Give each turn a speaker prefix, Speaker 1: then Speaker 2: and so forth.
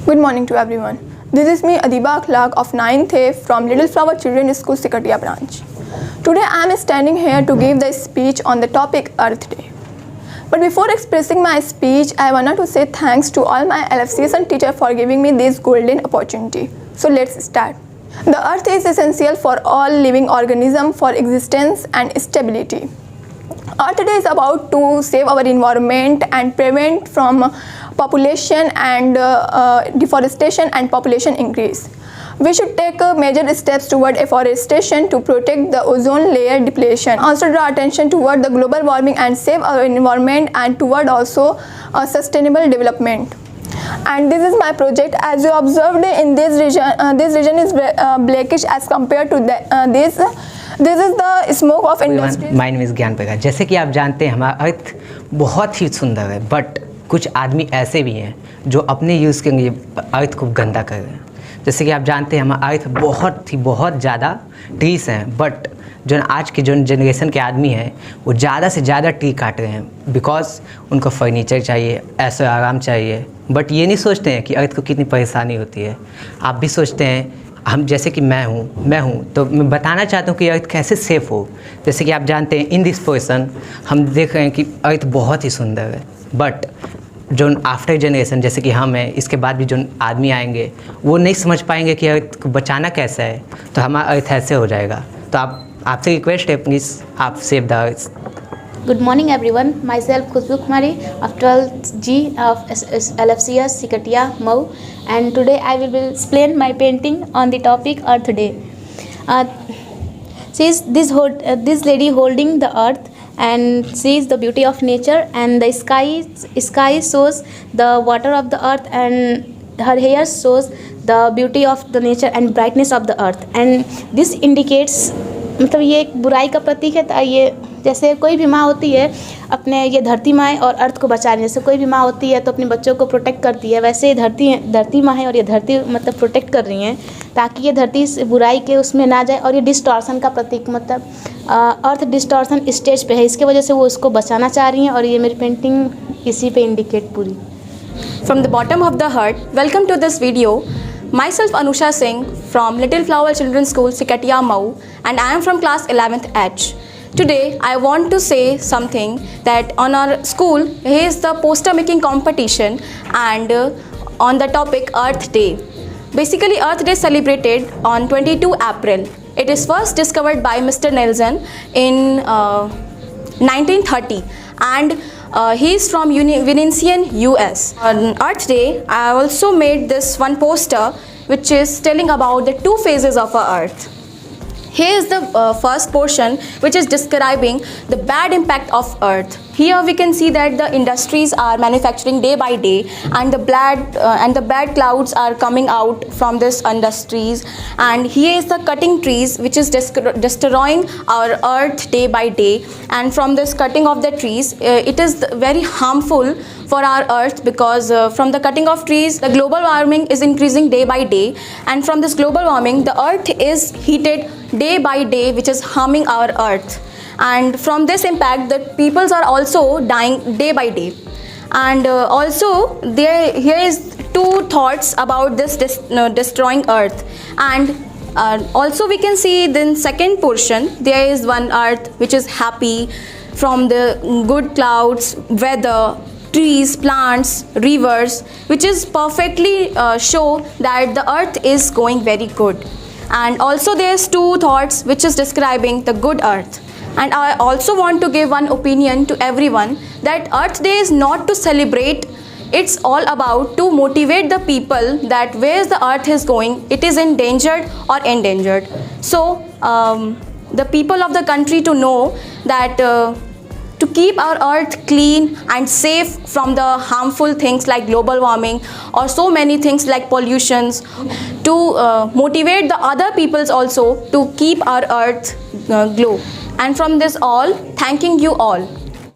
Speaker 1: Good morning to everyone. This is me Adiba Akhlaq of 9th A from Little Flower Children's School Sikatia branch. Today I am standing here to give the speech on the topic Earth Day. But before expressing my speech, I wanted to say thanks to all my LFCSN teachers for giving me this golden opportunity. So let's start. The Earth is essential for all living organisms for existence and stability. Earth Day is about to save our environment and prevent from population and deforestation and population increase. We should take major steps toward afforestation to protect the ozone layer depletion. Also draw attention toward the global warming and save our environment and toward also sustainable development. And this is my project. As you observed in this region is blackish as compared to this is the smoke of industry.
Speaker 2: My name is ज्ञान प्रकाश। जैसे कि आप जानते हैं हमारा अर्थ बहुत ही सुंदर है, बट कुछ आदमी ऐसे भी हैं जो अपने यूज़ के लिए अर्थ को गंदा कर रहे हैं। जैसे कि आप जानते हैं हमारा अर्थ बहुत ज़्यादा ट्रीज हैं, बट जो आज के जो जनरेशन के आदमी हैं वो ज़्यादा से ज़्यादा ट्री काट रहे हैं बिकॉज उनको फर्नीचर चाहिए, ऐसा आराम चाहिए, बट ये नहीं सोचते हैं कि अर्थ को कितनी परेशानी होती है। आप भी सोचते हैं, हम जैसे कि मैं हूँ तो मैं बताना चाहता हूँ कि अर्थ कैसे सेफ़ हो। जैसे कि आप जानते हैं इन दिस पोर्शन हम देख रहे हैं कि अर्थ बहुत ही सुंदर है, बट जो आफ्टर जनरेशन जैसे कि हम हैं, इसके बाद भी जो आदमी आएंगे वो नहीं समझ पाएंगे कि अर्थ को बचाना कैसा है, तो हमारा अर्थ ऐसे हो जाएगा। तो आपसे रिक्वेस्ट है प्लीज़ आप save the earth.
Speaker 3: Good morning everyone, myself Khushbu Kumari of 12th G of LFCS Sikatia Mau, and today I will explain my painting on the topic Earth Day. She is this lady holding the earth and sees the beauty of nature, and the sky shows the water of the earth, and her hair shows the beauty of the nature and brightness of the earth, and this indicates मतलब ये एक बुराई का प्रतीक है। तो ये जैसे कोई भी माँ होती है अपने ये धरती माँ है और अर्थ को बचा रही है, जैसे कोई भी माँ होती है तो अपने बच्चों को प्रोटेक्ट करती है, वैसे ही धरती माँ है और ये धरती मतलब प्रोटेक्ट कर रही हैं ताकि ये धरती बुराई के उसमें ना जाए। और ये डिस्टॉर्शन का प्रतीक मतलब अर्थ डिस्टॉर्शन स्टेज पे है, इसके वजह से वो उसको बचाना चाह रही हैं, और ये मेरी पेंटिंग इसी पे इंडिकेट पूरी।
Speaker 1: From the bottom of the heart, welcome to this video. Myself Anusha Singh from Little Flower Children's School Sikatia Mau, and I am from class 11th H. Today I want to say something that on our school here is the poster making competition, and on the topic Earth Day. Basically Earth Day celebrated on 22 April. It is first discovered by Mr. Nelson in 1930, and he is from Vinician, US. On Earth Day, I also made this one poster which is telling about the two phases of our Earth. Here is the first portion which is describing the bad impact of Earth. Here we can see that the industries are manufacturing day by day, and the bad clouds are coming out from these industries. And here is the cutting trees which is destroying our Earth day by day. And from this cutting of the trees, it is very harmful for our Earth, because from the cutting of trees, the global warming is increasing day by day, and from this global warming, the Earth is heated day by day, which is harming our Earth. And from this impact, the peoples are also dying day by day. And also here is two thoughts about this destroying Earth. And also we can see then second portion, there is one Earth which is happy from the good clouds, weather, trees, plants, rivers, which is perfectly show that the Earth is going very good. And also there's two thoughts which is describing the good Earth. And I also want to give one opinion to everyone that Earth Day is not to celebrate, it's all about to motivate the people that where the Earth is going, it is endangered or endangered. So the people of the country to know that to keep our Earth clean and safe from the harmful things like global warming or so many things like pollutions, to motivate the other peoples also to keep our Earth glow. And from this all, thanking you all.